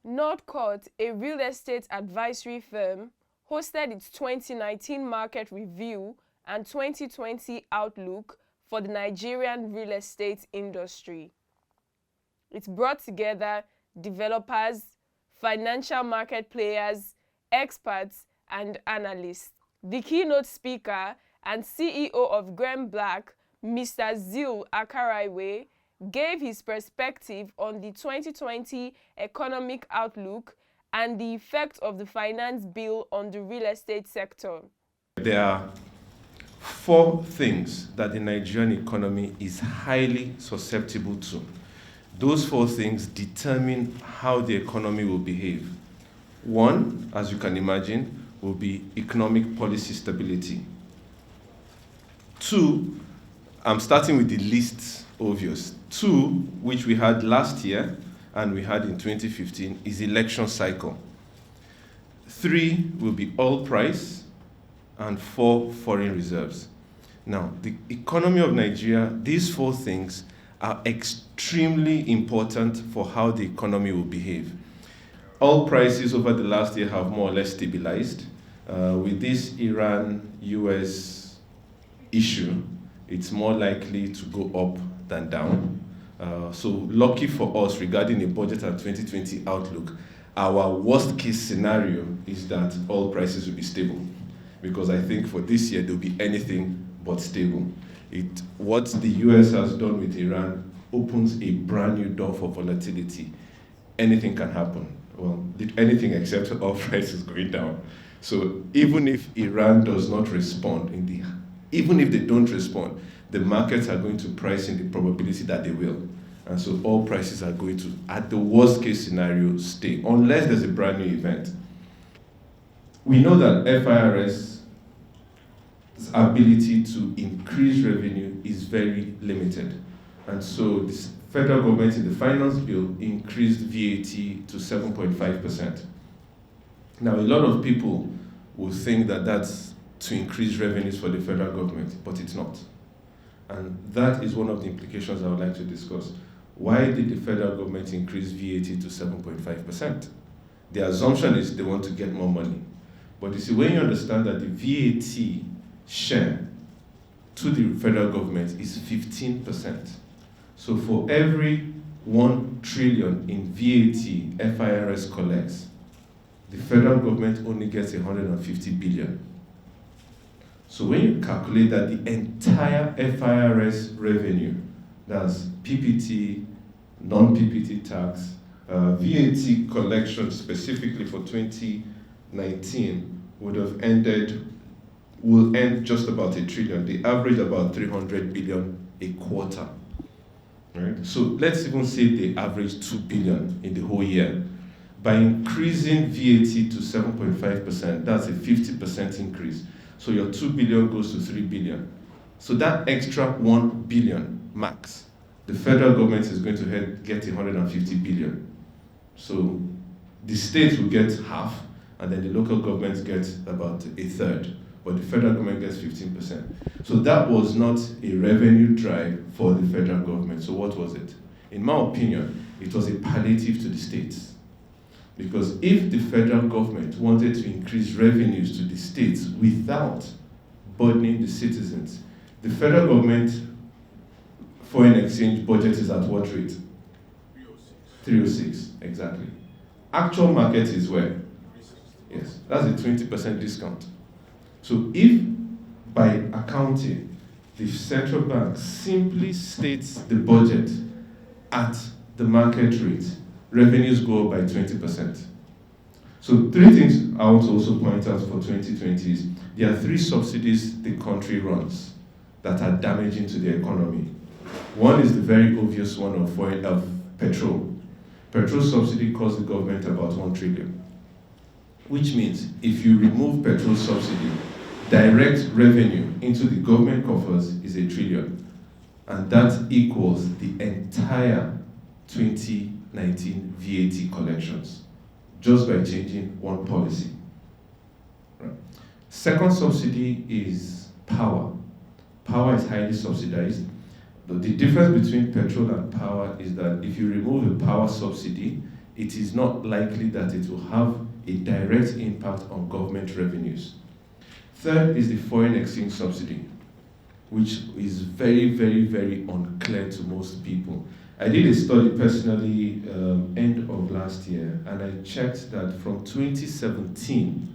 Northcote, a real estate advisory firm, hosted its 2019 market review and 2020 outlook for the Nigerian real estate industry. It brought together developers, financial market players, experts, and analysts. The keynote speaker and CEO of Graeme Blaque, Mr. Zeal Akaraiwe, gave his perspective on the 2020 economic outlook and the effect of the finance bill on the real estate sector. There are 4 things that the Nigerian economy is highly susceptible to. Those 4 things determine how the economy will behave. 1, as you can imagine, will be economic policy stability. 2, I'm starting with the least obvious. 2, which we had last year and we had in 2015, is election cycle. 3 will be oil price, and 4, foreign reserves. Now, the economy of Nigeria, these 4 things are extremely important for how the economy will behave. Oil prices over the last year have more or less stabilized. With this Iran-US issue, it's more likely to go up than down. So lucky for us, regarding the budget and 2020 outlook, our worst case scenario is that oil prices will be stable, because I think for this year there'll be anything but stable. What the US has done with Iran opens a brand new door for volatility. Anything can happen. Well, anything except oil prices going down. So even if Iran does not respond, even if they don't respond, the markets are going to price in the probability that they will. And so oil prices are going to, at the worst case scenario, stay, unless there's a brand new event. We know that FIRS's ability to increase revenue is very limited. And so the federal government in the finance bill increased VAT to 7.5%. Now, a lot of people will think that that's to increase revenues for the federal government, but it's not. And that is one of the implications I would like to discuss. Why did the federal government increase VAT to 7.5%? The assumption is they want to get more money. But you see, when you understand that the VAT share to the federal government is 15%. So for every 1 trillion in VAT FIRS collects, the federal government only gets 150 billion. So when you calculate that the entire FIRS revenue, that's PPT, non-PPT tax, VAT collection specifically for 2019 will end just about 1 trillion. The average about 300 billion a quarter. Right? So let's even say they average 2 billion in the whole year. By increasing VAT to 7.5%, that's a 50% increase. So your 2 billion goes to 3 billion. So that extra 1 billion max, the federal government is going to get 150 billion. So the state will get half, and then the local government gets about 1/3, but the federal government gets 15%. So that was not a revenue drive for the federal government. So what was it? In my opinion, it was a palliative to the states. Because if the federal government wanted to increase revenues to the states without burdening the citizens, the federal government foreign exchange budget is at what rate? 306, exactly. Actual market is where? Yes, that's a 20% discount. So if by accounting, the central bank simply states the budget at the market rate, revenues go up by 20%. So 3 things I want to also point out for 2020 is there are 3 subsidies the country runs that are damaging to the economy. One is the very obvious one of petrol. Petrol subsidy costs the government about 1 trillion, which means if you remove petrol subsidy, direct revenue into the government coffers is 1 trillion, and that equals the entire 2019 VAT collections, just by changing one policy. Right. Second subsidy is power. Power is highly subsidized. But the difference between petrol and power is that if you remove a power subsidy, it is not likely that it will have a direct impact on government revenues. Third is the foreign exchange subsidy, which is very, very, very unclear to most people. I did a study personally end of last year, and I checked that from 2017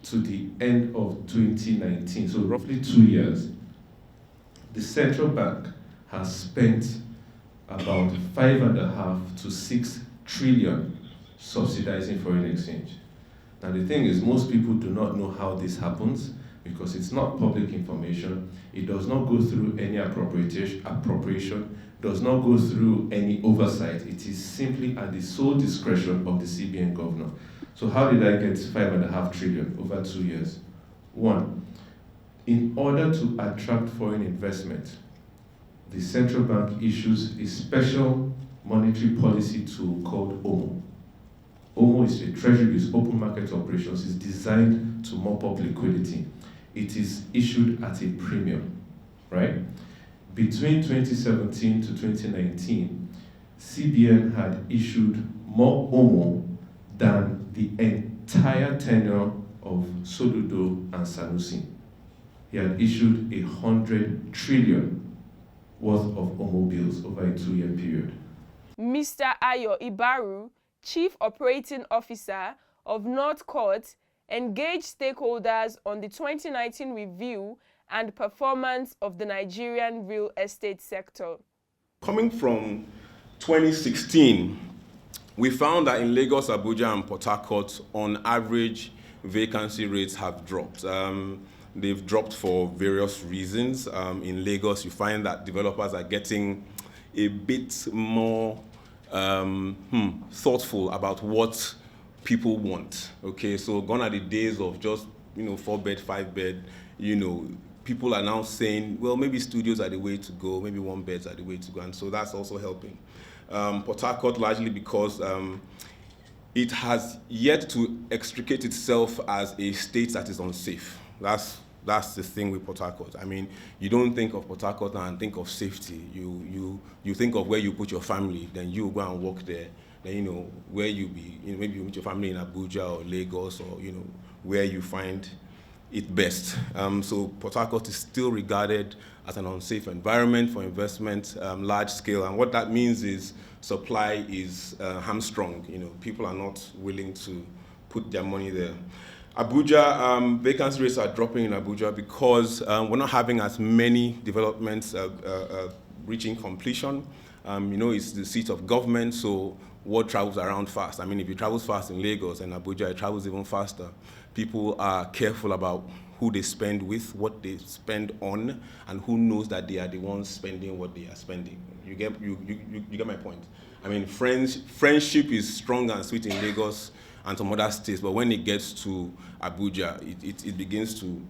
to the end of 2019, so roughly 2 years, the central bank has spent about 5.5 to 6 trillion subsidizing foreign exchange. Now the thing is, most people do not know how this happens because it's not public information. It does not go through any appropriation, does not go through any oversight. It is simply at the sole discretion of the CBN governor. So how did I get 5.5 trillion over 2 years? One, in order to attract foreign investment, the central bank issues a special monetary policy tool called OMO. OMO is a treasury bills, open market operations. It's designed to mop up liquidity. It is issued at a premium, right? Between 2017 to 2019, CBN had issued more OMO than the entire tenure of Soludo and Sanusi. He had issued 100 trillion worth of OMO bills over a 2-year period. Mr. Ayo Ibaru, Chief Operating Officer of North Court, engaged stakeholders on the 2019 review and performance of the Nigerian real estate sector. Coming from 2016, we found that in Lagos, Abuja, and Port Harcourt, on average, vacancy rates have dropped. They've dropped for various reasons. In Lagos, you find that developers are getting a bit more thoughtful about what people want. Okay, so gone are the days of just 4-bed, 5-bed. People are now saying, well, maybe studios are the way to go, maybe 1-beds are the way to go, and so that's also helping. Port Harcourt, largely because it has yet to extricate itself as a state that is unsafe. That's the thing with Port Harcourt. I mean, you don't think of Port Harcourt and think of safety. You think of where you put your family, then you go and work there. Then where you be. Maybe you meet your family in Abuja or Lagos, or where you find it best. So Port Harcourt is still regarded as an unsafe environment for investment, large scale, and what that means is supply is hamstrung. People are not willing to put their money there. Abuja, vacancy rates are dropping in Abuja because we're not having as many developments reaching completion. It's the seat of government, so word travels around fast. I mean, if it travels fast in Lagos and Abuja, it travels even faster. People are careful about who they spend with, what they spend on, and who knows that they are the ones spending what they are spending. You get my point. I mean, friendship is strong and sweet in Lagos and some other states, but when it gets to Abuja, it begins to,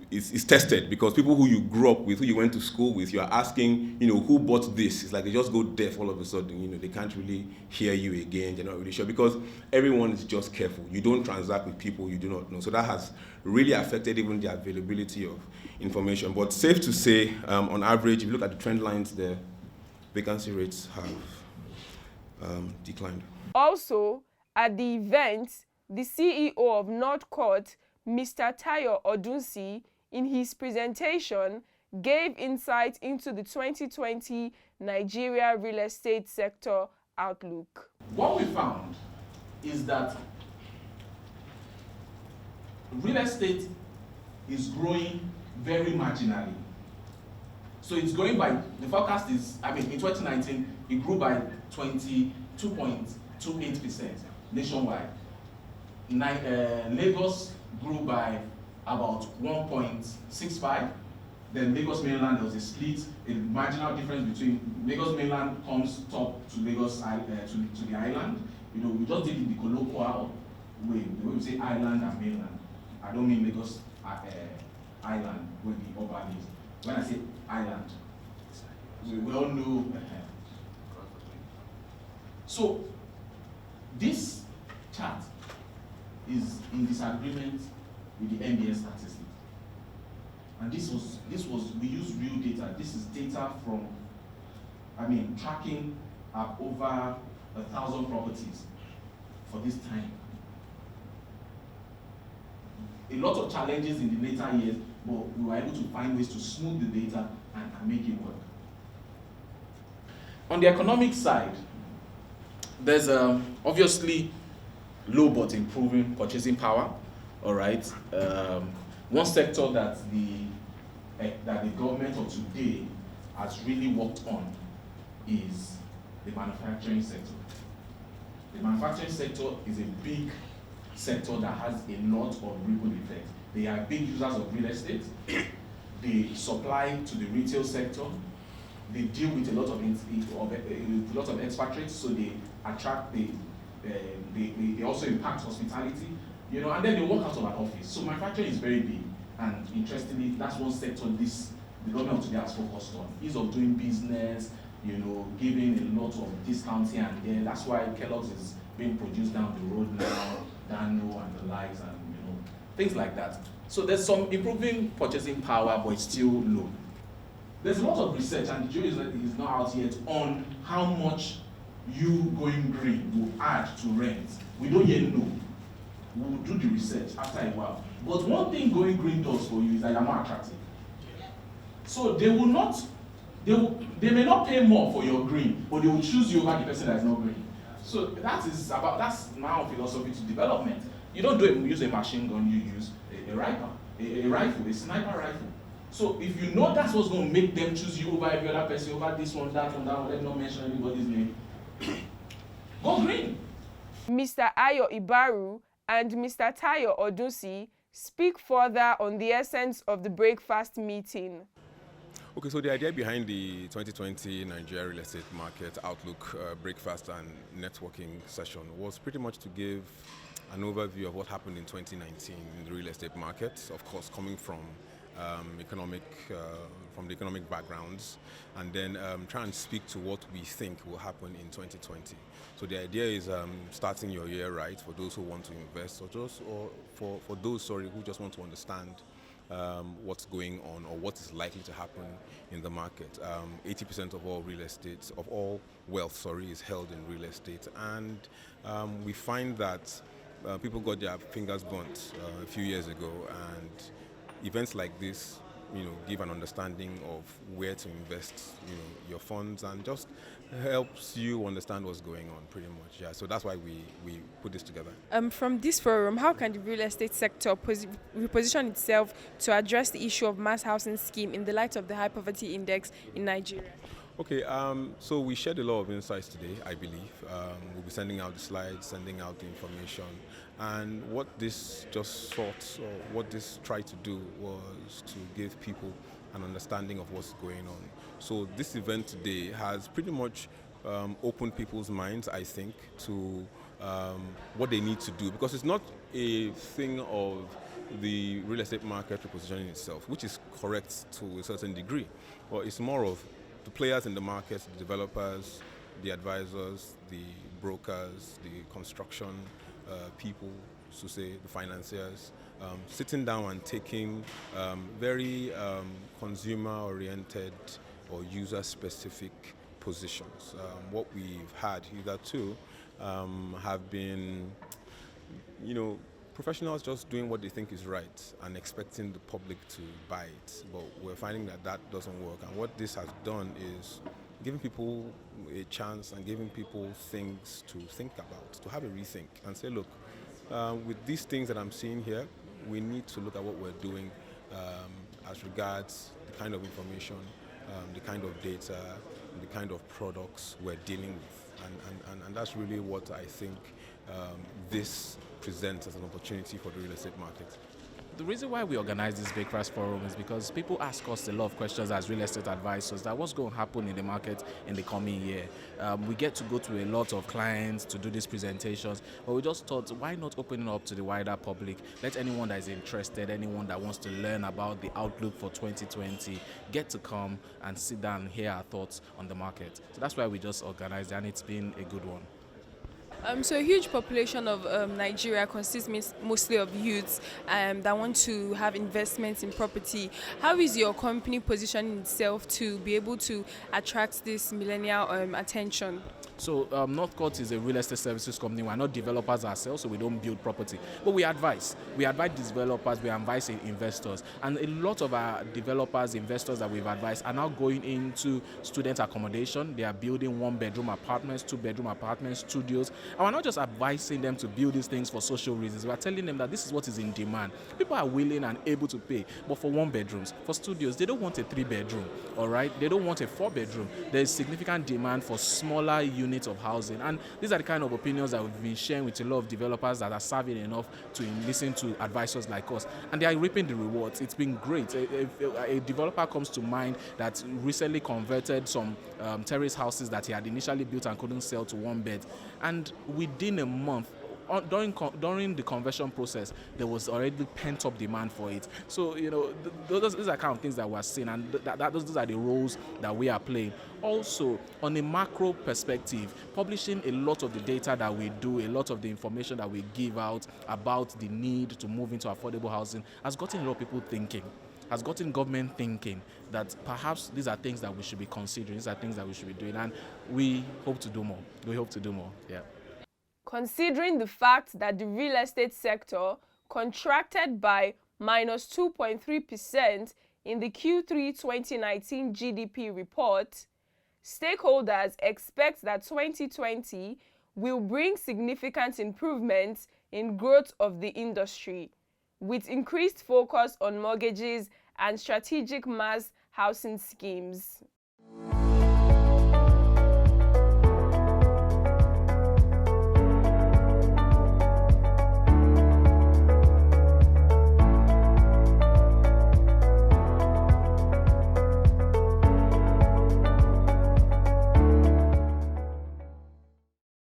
it's tested, because people who you grew up with, who you went to school with, you're asking, who bought this? It's like they just go deaf all of a sudden. They can't really hear you again. They're not really sure, because everyone is just careful. You don't transact with people you do not know. So that has really affected even the availability of information. But safe to say, on average, if you look at the trend lines there, vacancy rates have declined. Also, at the event, the CEO of North Court, Mr. Tayo Odunsi, in his presentation, gave insight into the 2020 Nigeria real estate sector outlook. What we found is that real estate is growing very marginally. So it's growing by, the forecast is, in 2019, it grew by 22.28% nationwide. Lagos grew by about 1.65. Then Lagos mainland, there was a split, a marginal difference between Lagos mainland comes top to Lagos to the island. We just did it the colloquial way, the way we say island and mainland. I don't mean Lagos island where the urban is. When I say island, we all know. So this chart is in disagreement with the MBS statistics. And this was we use real data. This is data from, tracking over 1,000 properties for this time. A lot of challenges in the later years, but we were able to find ways to smooth the data and make it work. On the economic side, there's obviously low but improving purchasing power. All right. One sector that the government of today has really worked on is the manufacturing sector. The manufacturing sector is a big sector that has a lot of ripple effects. They are big users of real estate. They supply to the retail sector. They deal with a lot of expatriates, so they attract they also impact hospitality, and then they work out of an office. So manufacturing is very big, and interestingly, that's one sector the government today has focused on. Ease of doing business, giving a lot of discounts here and there. That's why Kellogg's is being produced down the road now, Dano and the likes, and things like that. So there's some improving purchasing power, but it's still low. There's a lot of research, and the jury is not out yet on how much you going green will add to rent. We don't yet know. We will do the research after a while. But one thing going green does for you is that you're more attractive. So they may not pay more for your green, but they will choose you over the person that is not green. So that's my own philosophy to development. You don't use a machine gun, you use a rifle, a sniper rifle. So if you know that's what's going to make them choose you over every other person, over this one, that one, let not mention anybody's name, go green. Mr. Ayo Ibaru and Mr. Tayo Odunsi speak further on the essence of the breakfast meeting. Okay, so the idea behind the 2020 Nigeria real estate market outlook breakfast and networking session was pretty much to give an overview of what happened in 2019 in the real estate market, of course coming from the economic backgrounds, and then try and speak to what we think will happen in 2020. So the idea is starting your year right for those who want to invest, or for those who just want to understand what's going on or what is likely to happen in the market. 80% of all wealth is held in real estate, and we find that people got their fingers burnt a few years ago, and events like this, give an understanding of where to invest, your funds, and just helps you understand what's going on pretty much. Yeah, so that's why we put this together. From this forum, how can the real estate sector reposition itself to address the issue of mass housing scheme in the light of the high poverty index in Nigeria? Okay, so we shared a lot of insights today, I believe. We'll be sending out the slides, sending out the information. And what this tried to do was to give people an understanding of what's going on. So this event today has pretty much opened people's minds, I think, to what they need to do. Because it's not a thing of the real estate market repositioning itself, which is correct to a certain degree. But it's more of the players in the market, the developers, the advisors, the brokers, the construction people, so say the financiers, sitting down and taking very consumer-oriented or user-specific positions. What we've had hitherto have been, professionals just doing what they think is right and expecting the public to buy it. But we're finding that doesn't work. And what this has done is giving people a chance and giving people things to think about, to have a rethink and say, look, with these things that I'm seeing here, we need to look at what we're doing as regards the kind of information, the kind of data, the kind of products we're dealing with. And that's really what I think this presents as an opportunity for the real estate market. The reason why we organize this breakfast forum is because people ask us a lot of questions as real estate advisors that what's going to happen in the market in the coming year. We get to go to a lot of clients to do these presentations, but we just thought, why not open it up to the wider public? Let anyone that is interested, anyone that wants to learn about the outlook for 2020, get to come and sit down and hear our thoughts on the market. So that's why we just organized, and it's been a good one. So a huge population of Nigeria consists mostly of youths that want to have investments in property. How is your company positioning itself to be able to attract this millennial attention? So Northcourt is a real estate services company. We're not developers ourselves, so we don't build property. But we advise. We advise developers, we advise investors. And a lot of our developers, investors that we've advised are now going into student accommodation. They are building one-bedroom apartments, two-bedroom apartments, studios. And we're not just advising them to build these things for social reasons. We're telling them that this is what is in demand. People are willing and able to pay. But for one-bedrooms, for studios, they don't want a three-bedroom, all right? They don't want a four-bedroom. There's significant demand for smaller units of housing, and these are the kind of opinions that we've been sharing with a lot of developers that are savvy enough to listen to advisors like us, and they are reaping the rewards. It's been great. A developer comes to mind that recently converted some terrace houses that he had initially built and couldn't sell to one bed, and within a month, during the conversion process, there was already pent-up demand for it. So, those are kind of things that we're seeing, and those are the roles that we are playing. Also, on a macro perspective, publishing a lot of the data that we do, a lot of the information that we give out about the need to move into affordable housing has gotten a lot of people thinking, has gotten government thinking that perhaps these are things that we should be considering, these are things that we should be doing, and we hope to do more. Yeah. Considering the fact that the real estate sector contracted by minus 2.3% in the Q3 2019 GDP report, stakeholders expect that 2020 will bring significant improvements in growth of the industry, with increased focus on mortgages and strategic mass housing schemes.